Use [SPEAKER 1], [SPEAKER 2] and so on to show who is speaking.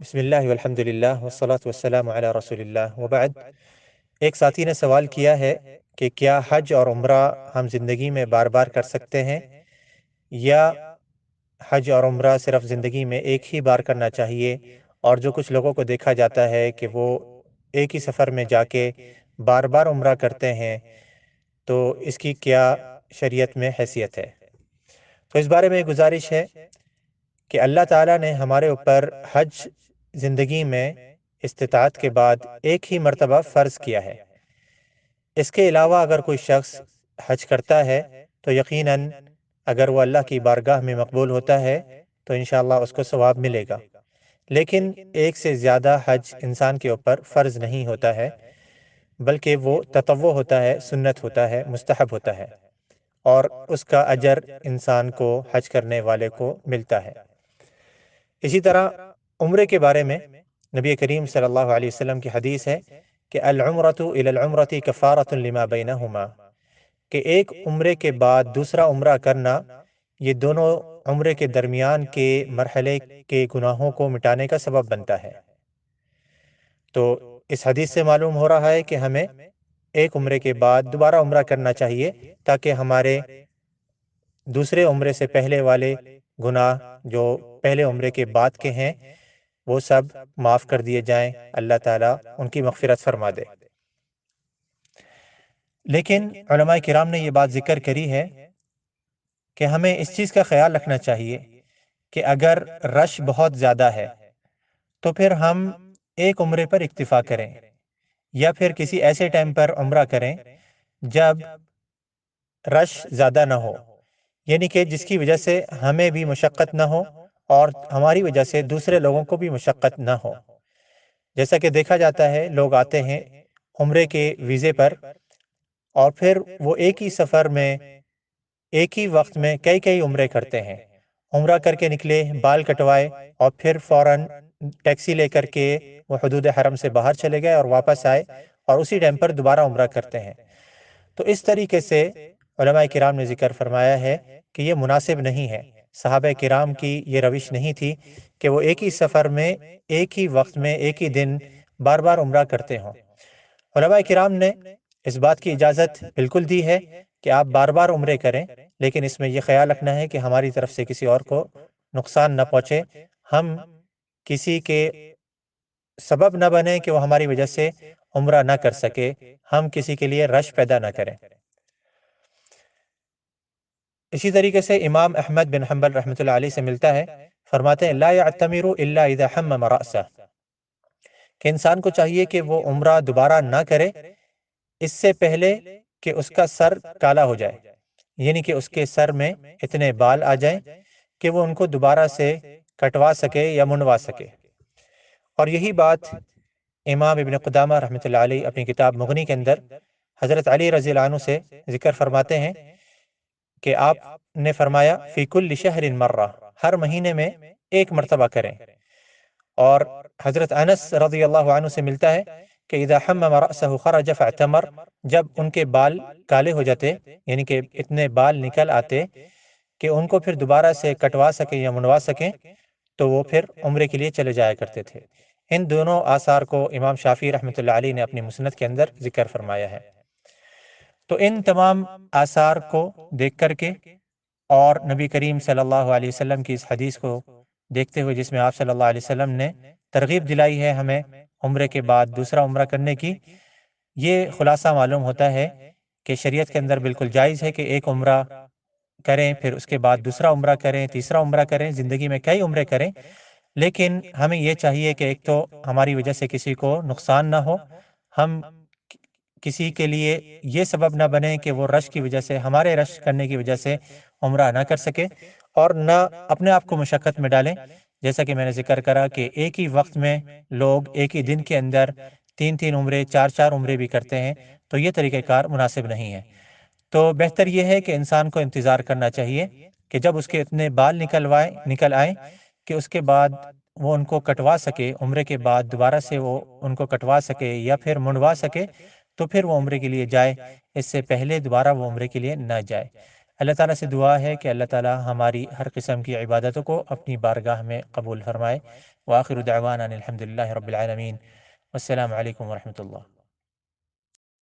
[SPEAKER 1] بسم اللہ والحمد للہ والصلاة والسلام علی رسول اللہ وبعد۔ ایک ساتھی نے سوال کیا ہے کہ کیا حج اور عمرہ ہم زندگی میں بار بار کر سکتے ہیں، یا حج اور عمرہ صرف زندگی میں ایک ہی بار کرنا چاہیے؟ اور جو کچھ لوگوں کو دیکھا جاتا ہے کہ وہ ایک ہی سفر میں جا کے بار بار عمرہ کرتے ہیں، تو اس کی کیا شریعت میں حیثیت ہے؟ تو اس بارے میں گزارش ہے کہ اللہ تعالیٰ نے ہمارے اوپر حج زندگی میں استطاعت کے بعد ایک ہی مرتبہ فرض کیا ہے۔ اس کے علاوہ اگر کوئی شخص حج کرتا ہے تو یقیناً اگر وہ اللہ کی بارگاہ میں مقبول ہوتا ہے تو انشاءاللہ اس کو ثواب ملے گا، لیکن ایک سے زیادہ حج انسان کے اوپر فرض نہیں ہوتا ہے، بلکہ وہ تطوع ہوتا ہے، سنت ہوتا ہے، مستحب ہوتا ہے، اور اس کا اجر انسان کو حج کرنے والے کو ملتا ہے۔ اسی طرح عمرے کے بارے میں نبی کریم صلی اللہ علیہ وسلم کی حدیث ہے کہ العمرۃ الی العمرۃ کفارۃ لما بینہما، کہ ایک عمرے کے بعد دوسرا عمرہ کرنا یہ دونوں عمرے کے درمیان کے مرحلے کے گناہوں کو مٹانے کا سبب بنتا ہے۔ تو اس حدیث سے معلوم ہو رہا ہے کہ ہمیں ایک عمرے کے بعد دوبارہ عمرہ کرنا چاہیے تاکہ ہمارے دوسرے عمرے سے پہلے والے گناہ جو پہلے عمرے کے بعد کے ہیں وہ سب معاف کر دیے جائیں، اللہ تعالیٰ ان کی مغفرت فرما دے۔ لیکن علماء کرام نے یہ بات ذکر کری ہے کہ ہمیں اس چیز کا خیال رکھنا چاہیے کہ اگر رش بہت زیادہ ہے تو پھر ہم ایک عمرے پر اکتفا کریں، یا پھر کسی ایسے ٹائم پر عمرہ کریں جب رش زیادہ نہ ہو، یعنی کہ جس کی وجہ سے ہمیں بھی مشقت نہ ہو اور ہماری وجہ سے دوسرے لوگوں کو بھی مشقت نہ ہو۔ جیسا کہ دیکھا جاتا ہے لوگ آتے ہیں عمرے کے ویزے پر اور پھر وہ ایک ہی سفر میں ایک ہی وقت میں کئی کئی عمرے کرتے ہیں، عمرہ کر کے نکلے، بال کٹوائے اور پھر فوراً ٹیکسی لے کر کے وہ حدود حرم سے باہر چلے گئے اور واپس آئے اور اسی ٹائم پر دوبارہ عمرہ کرتے ہیں۔ تو اس طریقے سے علماء کرام نے ذکر فرمایا ہے کہ یہ مناسب نہیں ہے، صحابہ کرام کی یہ روش نہیں تھی کہ وہ ایک ہی سفر میں ایک ہی وقت میں ایک ہی دن بار بار عمرہ کرتے ہوں۔ علماء کرام نے اس بات کی اجازت بالکل دی ہے کہ آپ بار بار عمرے کریں، لیکن اس میں یہ خیال رکھنا ہے کہ ہماری طرف سے کسی اور کو نقصان نہ پہنچے، ہم کسی کے سبب نہ بنیں کہ وہ ہماری وجہ سے عمرہ نہ کر سکے، ہم کسی کے لیے رش پیدا نہ کریں۔ اسی طریقے سے امام احمد بن حنبل رحمۃ اللہ علیہ سے ملتا ہے، فرماتے ہیں لا يعتمر الا اذا حمم رأسه، کہ انسان کو چاہیے کہ وہ عمرہ دوبارہ نہ کرے اس سے پہلے کہ اس کا سر کالا ہو جائے، یعنی کہ اس کے سر میں اتنے بال آ جائیں کہ وہ ان کو دوبارہ سے کٹوا سکے یا منڈوا سکے۔ اور یہی بات امام ابن قدامہ رحمۃ اللہ علیہ اپنی کتاب مغنی کے اندر حضرت علی رضی اللہ عنہ سے ذکر فرماتے ہیں کہ آپ نے فرمایا فی کل شہر مرہ، ہر مہینے میں ایک مرتبہ کریں۔ اور حضرت انس رضی اللہ عنہ سے ملتا ہے کہ اذا حمم رأسه خرج فاعتمر، جب ان کے بال کالے ہو جاتے یعنی کہ اتنے بال نکل آتے کہ ان کو پھر دوبارہ سے کٹوا سکیں یا منڈوا سکیں تو وہ پھر عمرے کے لیے چلے جایا کرتے تھے۔ ان دونوں آثار کو امام شافعی رحمۃ اللہ علیہ نے اپنی مسند کے اندر ذکر فرمایا ہے۔ تو ان تمام آثار کو دیکھ کر کے اور نبی کریم صلی اللہ علیہ وسلم کی اس حدیث کو دیکھتے ہوئے جس میں آپ صلی اللہ علیہ وسلم نے ترغیب دلائی ہے ہمیں عمرے کے بعد دوسرا عمرہ کرنے کی، یہ خلاصہ معلوم ہوتا ہے کہ شریعت کے اندر بالکل جائز ہے کہ ایک عمرہ کریں، پھر اس کے بعد دوسرا عمرہ کریں، تیسرا عمرہ کریں، زندگی میں کئی عمرے کریں، لیکن ہمیں یہ چاہیے کہ ایک تو ہماری وجہ سے کسی کو نقصان نہ ہو، ہم کسی کے لیے یہ سبب نہ بنے کہ وہ رش کی وجہ سے، ہمارے رش کرنے کی وجہ سے عمرہ نہ کر سکے، اور نہ اپنے آپ کو مشقت میں ڈالیں۔ جیسا کہ میں نے ذکر کرا کہ ایک ہی وقت میں لوگ ایک ہی دن کے اندر تین تین عمرے، چار چار عمرے بھی کرتے ہیں، تو یہ طریقہ کار مناسب نہیں ہے۔ تو بہتر یہ ہے کہ انسان کو انتظار کرنا چاہیے کہ جب اس کے اتنے بال نکل آئیں کہ اس کے بعد وہ ان کو کٹوا سکے، عمرے کے بعد دوبارہ سے وہ ان کو کٹوا سکے یا پھر منڈوا سکے، تو پھر وہ عمرے کے لیے جائے، اس سے پہلے دوبارہ وہ عمرے کے لیے نہ جائے۔ اللہ تعالیٰ سے دعا ہے کہ اللہ تعالیٰ ہماری ہر قسم کی عبادتوں کو اپنی بارگاہ میں قبول فرمائے۔ وآخر دعوانا الحمد للہ رب العالمین۔ والسلام علیکم ورحمۃ اللہ۔